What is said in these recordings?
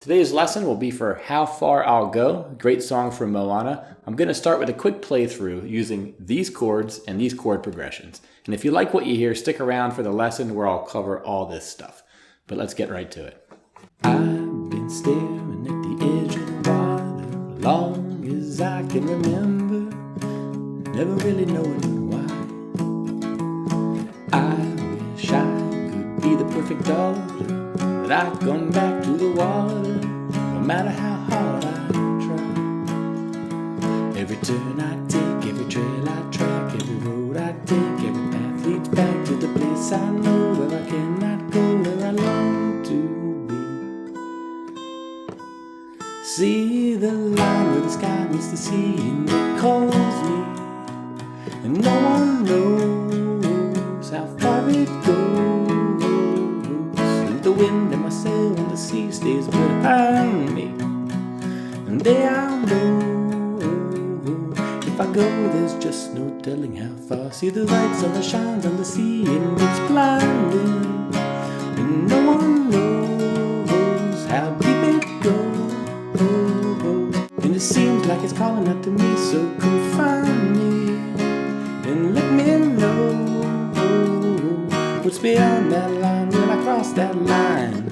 Today's lesson will be for How Far I'll Go, a great song from Moana. I'm going to start with a quick playthrough using these chords and these chord progressions. And if you like what you hear, stick around for the lesson where I'll cover all this stuff. But let's get right to it. I've been staring at the edge of the water as long as I can remember, never really knowing why. I wish I could be the perfect daughter, but I've gone back to the water, no matter how hard I try. Every turn I take, every trail I track, every road I take, every path leads back to the place I know, where I cannot go, where I long to be. See the line where the sky meets the sea, and it calls me, and no one knows how far it goes. The wind and my sail on the sea stays behind me, and there I'll know. If I go, there's just no telling how far. See the light sun shines on the sea, and it's blinding, and no one knows how deep it goes. And it seems like it's calling out to me, so come find me and let me know what's beyond that line when I cross that line.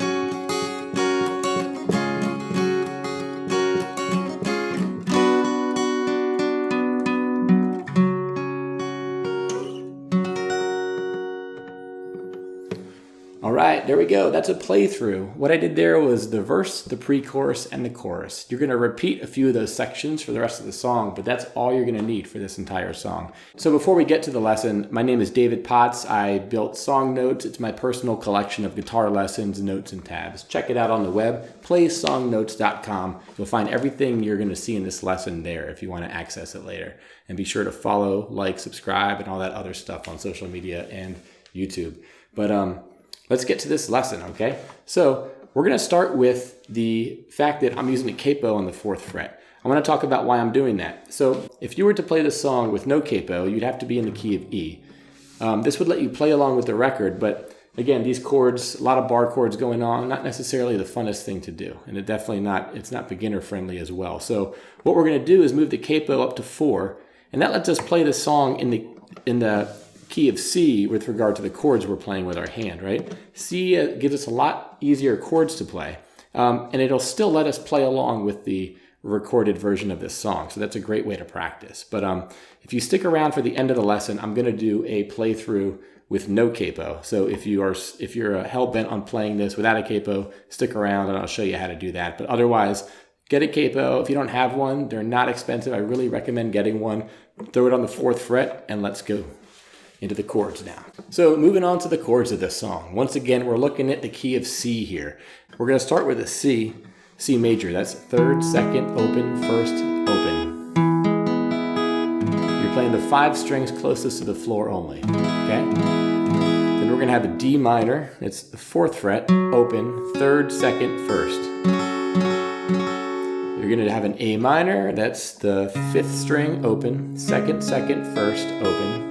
All right, there we go. That's a playthrough. What I did there was the verse, the pre-chorus, and the chorus. You're going to repeat a few of those sections for the rest of the song, but that's all you're going to need for this entire song. So before we get to the lesson, my name is David Potts. I built Songnotes. It's my personal collection of guitar lessons, notes, and tabs. Check it out on the web, playsongnotes.com. You'll find everything you're going to see in this lesson there if you want to access it later. And be sure to follow, like, subscribe, and all that other stuff on social media and YouTube. But let's get to this lesson, okay? So we're going to start with the fact that I'm using a capo on the 4th fret. I want to talk about why I'm doing that. So if you were to play this song with no capo, you'd have to be in the key of E. This would let you play along with the record, but again, these chords, a lot of bar chords going on, not necessarily the funnest thing to do. And it's not beginner friendly as well. So what we're going to do is move the capo up to 4, and that lets us play the song in the key of C with regard to the chords we're playing with our hand, right? C gives us a lot easier chords to play, and it'll still let us play along with the recorded version of this song. So that's a great way to practice. But if you stick around for the end of the lesson, I'm going to do a playthrough with no capo. So if you're hell-bent on playing this without a capo, stick around and I'll show you how to do that. But otherwise, get a capo. If you don't have one, they're not expensive. I really recommend getting one. Throw it on the 4th fret and let's go into the chords now. So moving on to the chords of this song. Once again, we're looking at the key of C here. We're going to start with a C major. That's 3rd, 2nd, open, 1st, open. You're playing the 5 strings closest to the floor only, okay? Then we're going to have a D minor. It's the 4th fret, open, 3rd, 2nd, 1st. You're going to have an A minor. That's the 5th string, open, 2nd, 2nd, 1st, open.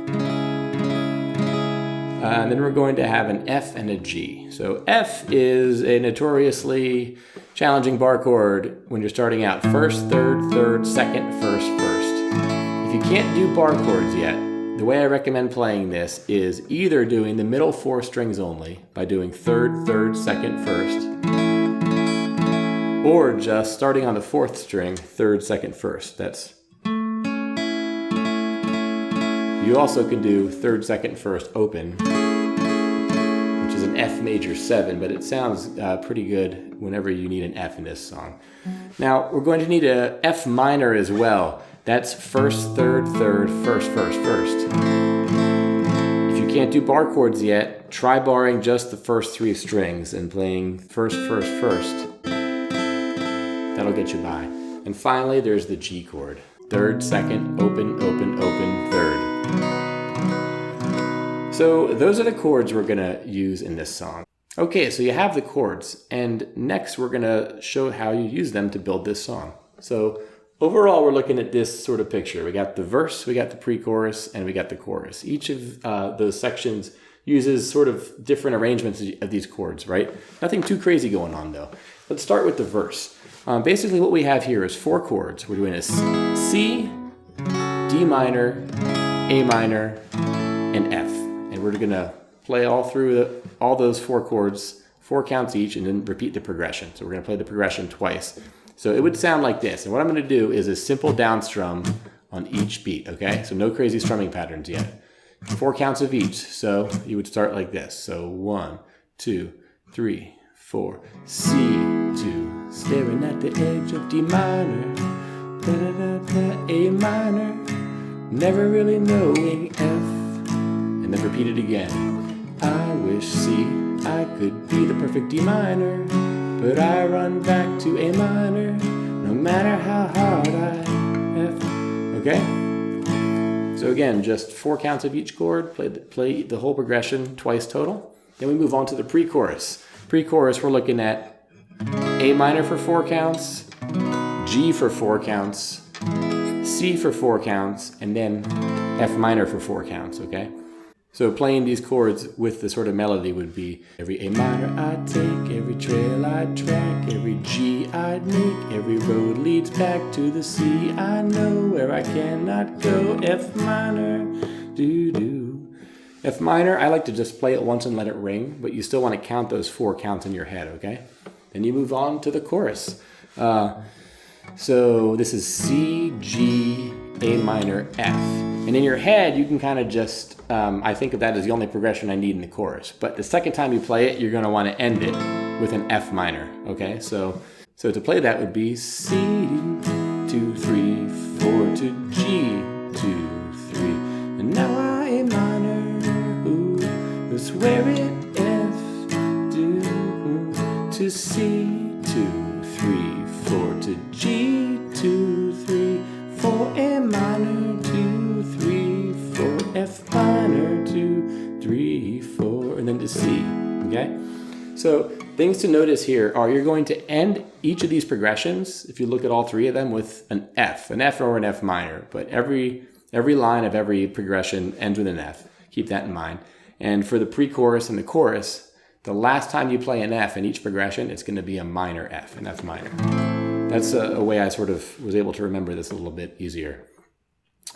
And then we're going to have an F and a G. So F is a notoriously challenging bar chord when you're starting out. 1st, 3rd, 3rd, 2nd, 1st, 1st. If you can't do bar chords yet, the way I recommend playing this is either doing the middle 4 strings only by doing 3rd, 3rd, 2nd, 1st, or just starting on the 4th string, 3rd, 2nd, 1st. You also can do 3rd, 2nd, 1st, open, which is an F major 7, but it sounds pretty good whenever you need an F in this song. Now, we're going to need a F minor as well. That's 1st, 3rd, 3rd, 1st, 1st, 1st. If you can't do bar chords yet, try barring just the first 3 strings and playing 1st, 1st, 1st. That'll get you by. And finally, there's the G chord. 3rd, 2nd, open, open, open, 3rd. So those are the chords we're going to use in this song. Okay, so you have the chords, and next we're going to show how you use them to build this song. So overall, we're looking at this sort of picture. We got the verse, we got the pre-chorus, and we got the chorus. Each of those sections uses sort of different arrangements of these chords, right? Nothing too crazy going on though. Let's start with the verse. Basically what we have here is 4 chords. We're doing a C, D minor, A minor, and F. And we're gonna play all through all those 4 chords, 4 counts each, and then repeat the progression. So we're gonna play the progression twice. So it would sound like this. And what I'm gonna do is a simple down strum on each beat, okay? So no crazy strumming patterns yet. 4 counts of each. So you would start like this. So 1, 2, 3, 4. C, 2, staring at the edge of D minor. Da, da, da, da, A minor, never really knowing F. And then repeat it again. I wish, C, I could be the perfect D minor, but I run back to A minor, no matter how hard I F. Okay? So again, just 4 counts of each chord, play the whole progression twice total. Then we move on to the pre-chorus. Pre-chorus, we're looking at A minor for 4 counts, G for 4 counts, C for 4 counts, and then F minor for 4 counts, okay? So playing these chords with the sort of melody would be every A minor I take, every trail I track, every G I make, every road leads back to the C I know where I cannot go, F minor, do-do. F minor, I like to just play it once and let it ring, but you still want to count those 4 counts in your head, okay? Then you move on to the chorus. So this is C, G, A minor, F. And in your head, you can kind of just, I think of that as the only progression I need in the chorus. But the second time you play it, you're going to want to end it with an F minor, okay? So to play that would be C, 2, 3, 4 to G, 2, 3. And now I A minor, ooh, let's wear it F, do, to C, 2, 3, 4 to G, 2, 3, 4 A minor, 2, 3, 4 F minor, 2, 3, 4, and then to C, okay? So things to notice here are you're going to end each of these progressions, if you look at all 3 of them, with an F or an F minor, but every line of every progression ends with an F. Keep that in mind. And for the pre-chorus and the chorus, the last time you play an F in each progression, it's going to be a minor F, an F minor. That's a way I sort of was able to remember this a little bit easier.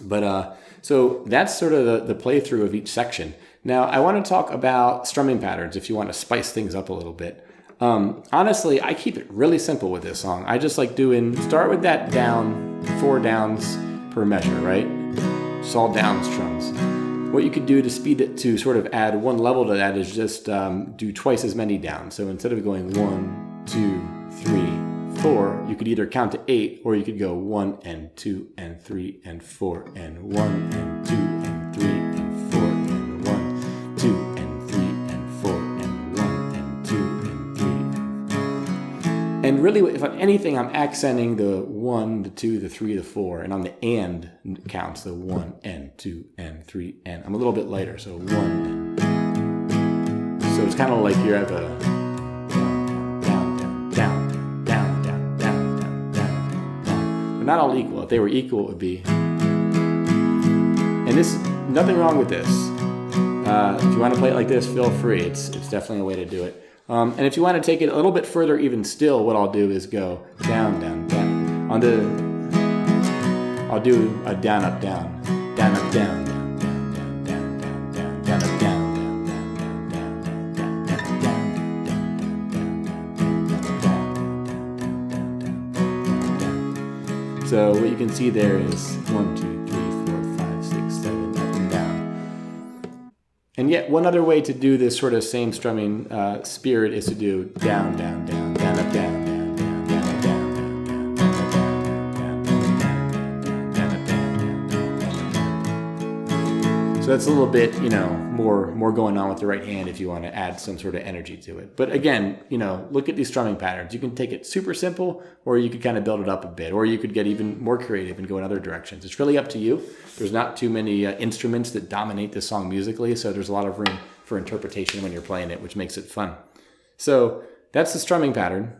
But so that's sort of the playthrough of each section. Now I want to talk about strumming patterns if you want to spice things up a little bit. Honestly, I keep it really simple with this song. I just like start with that down, 4 downs per measure, right? It's all down strums. What you could do to speed it, to sort of add 1 level to that, is just do twice as many downs. So instead of going 1, 2, 3, 4, you could either count to 8, or you could go 1 and 2 and 3 and 4 and 1 and 2 and 3 and 4 and 1, 2 and 3 and 4 and 1 and 2 and 3. And really, if anything, I'm accenting the 1, the 2, the 3, the 4, and on the and counts, the 1 and 2 and 3 and. I'm a little bit lighter, so 1 and. So it's kind of like you have a not all equal. If they were equal, it would be. And this, nothing wrong with this. If you want to play it like this, feel free. It's definitely a way to do it. And if you want to take it a little bit further, even still, what I'll do is go down, down, down. I'll do a down, up, down, down, up, down, down, down, down, down, down, down, up, down. So what you can see there is 1, 2, 3, 4, 5, 6, 7, up and down. And yet one other way to do this sort of same strumming spirit is to do down, down, down, down, up, down, down, down, down, up, down, down, down, down, down, down, up, down, down, down. So that's a little bit, more going on with the right hand if you want to add some sort of energy to it. But again, look at these strumming patterns. You can take it super simple, or you could kind of build it up a bit, or you could get even more creative and go in other directions. It's really up to you. There's not too many instruments that dominate this song musically, so there's a lot of room for interpretation when you're playing it, which makes it fun. So that's the strumming pattern.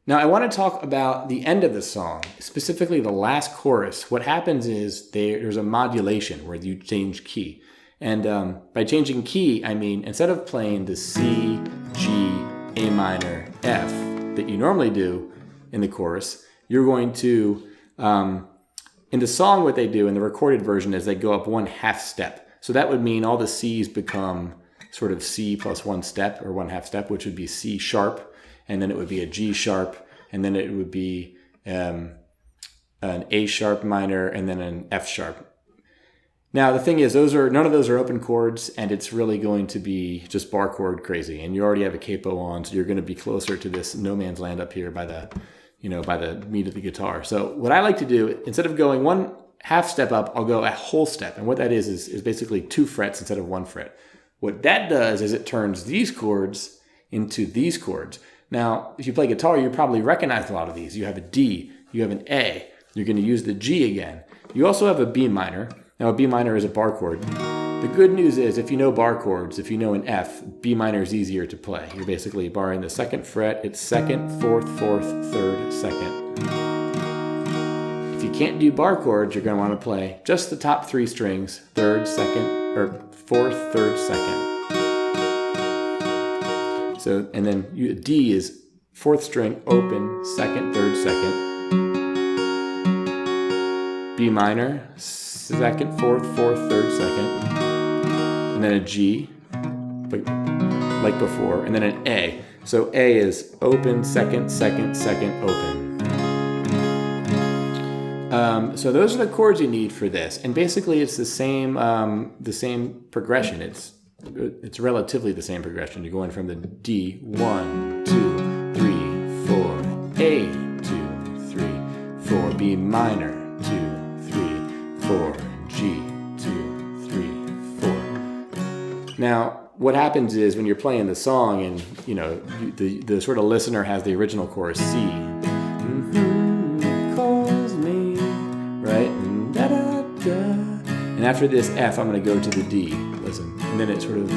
Now I want to talk about the end of the song, specifically the last chorus. What happens is there's a modulation where you change key. And by changing key, I mean, instead of playing the C, G, A minor, F that you normally do in the chorus, you're going to, in the song, what they do in the recorded version is they go up 1/2 step. So that would mean all the C's become sort of C plus 1 step or 1/2 step, which would be C sharp, and then it would be a G sharp, and then it would be an A sharp minor, and then an F sharp. Now the thing is, none of those are open chords, and it's really going to be just bar chord crazy. And you already have a capo on, so you're going to be closer to this no man's land up here by the meat of the guitar. So what I like to do, instead of going 1/2 step up, I'll go a whole step. And what that is basically 2 frets instead of 1 fret. What that does is it turns these chords into these chords. Now, if you play guitar, you probably recognize a lot of these. You have a D, you have an A, you're going to use the G again. You also have a B minor. Now, a B minor is a bar chord. The good news is, if you know bar chords, if you know an F, B minor is easier to play. You're basically barring the 2nd fret. It's 2nd, 4th, 4th, 3rd, 2nd. If you can't do bar chords, you're going to want to play just the top 3 strings, 3rd, 2nd, or 4th, 3rd, 2nd. So, and then D is 4th string, open, 2nd, 3rd, 2nd. B minor, 2nd, 4th, 4th, 3rd, 2nd. And then a G, like before, and then an A. So A is open, 2nd, 2nd, 2nd, open. So those are the chords you need for this, and basically it's the same progression. It's relatively the same progression. You're going from the D, 1, 2, 3, 4, A, 2, 3, 4, B minor, 2, 3, 4, G, 2, 3, 4. Now, what happens is when you're playing the song and, the sort of listener has the original chorus C. Calls me, right? And after this F, I'm going to go to the D. Listen. And then it sort of...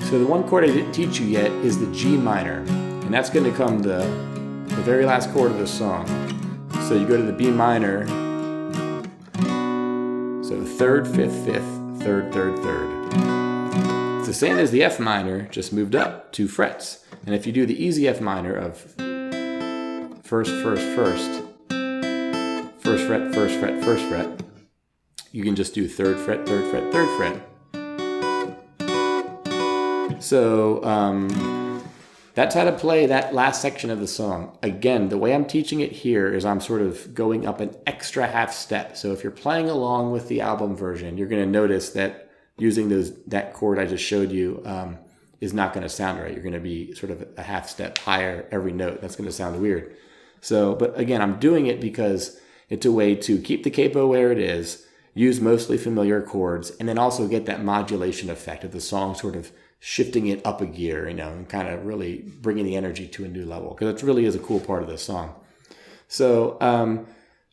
So the one chord I didn't teach you yet is the G minor. And that's going to come the very last chord of the song. So you go to the B minor. So 3rd, 5th, 5th, 3rd, 3rd, 3rd. It's the same as the F minor, just moved up 2 frets. And if you do the easy F minor of first, 1st fret, 1st fret, 1st fret, you can just do 3rd fret, 3rd fret, 3rd fret. So that's how to play that last section of the song. Again, the way I'm teaching it here is I'm sort of going up an extra 1/2 step. So if you're playing along with the album version, you're going to notice that using that chord I just showed you is not going to sound right. You're going to be sort of a 1/2 step higher every note. That's going to sound weird. So, but again, I'm doing it because it's a way to keep the capo where it is, use mostly familiar chords, and then also get that modulation effect of the song sort of shifting it up a gear, and kind of really bringing the energy to a new level, because it really is a cool part of the song. So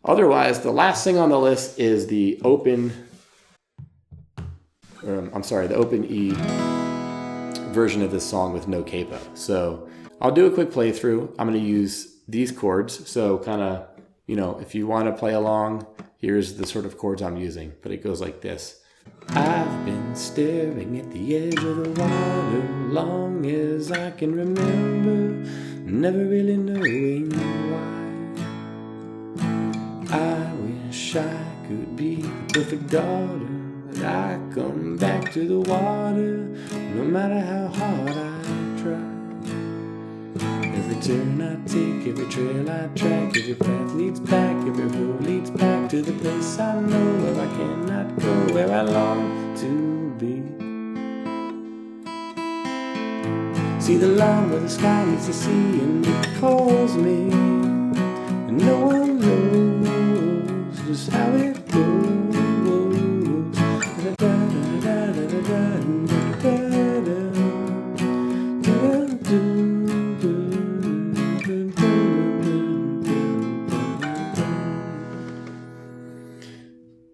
otherwise, the last thing on the list is the open E version of this song with no capo. So I'll do a quick playthrough. I'm going to use these chords. So kind of, if you want to play along, here's the sort of chords I'm using, but it goes like this. I've been staring at the edge of the water long as I can remember, never really knowing why. I wish I could be the perfect daughter, but I come back to the water no matter how hard I try. Every turn I take, every trail I track, every path leads back, every road leads back to the place I know where I cannot go, where I long to be. See the line where the sky meets the sea and it calls me, and no one knows just how it goes.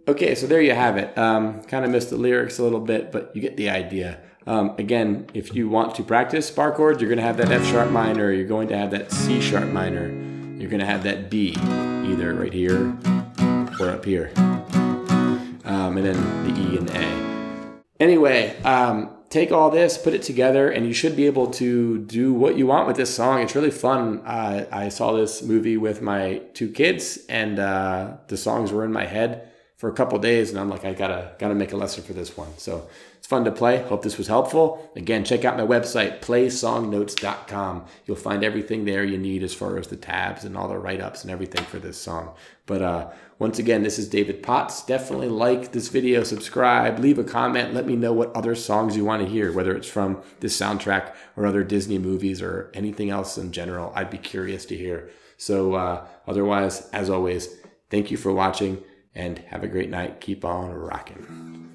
Okay, so there you have it. Kind of missed the lyrics a little bit, but you get the idea. Again, if you want to practice bar chords, you're going to have that F sharp minor, you're going to have that C sharp minor, you're going to have that B, either right here or up here, and then the E and the A. Anyway, take all this, put it together, and you should be able to do what you want with this song. It's really fun. I saw this movie with my 2 kids, and the songs were in my head for a couple days, and I'm like, I gotta make a lesson for this one. So it's fun to play. Hope this was helpful. Again, check out my website, playsongnotes.com. You'll find everything there you need as far as the tabs and all the write-ups and everything for this song. But once again, this is David Potts. Definitely like this video, subscribe, leave a comment. Let me know what other songs you want to hear, whether it's from this soundtrack or other Disney movies or anything else in general. I'd be curious to hear. So otherwise, as always, thank you for watching and have a great night. Keep on rocking.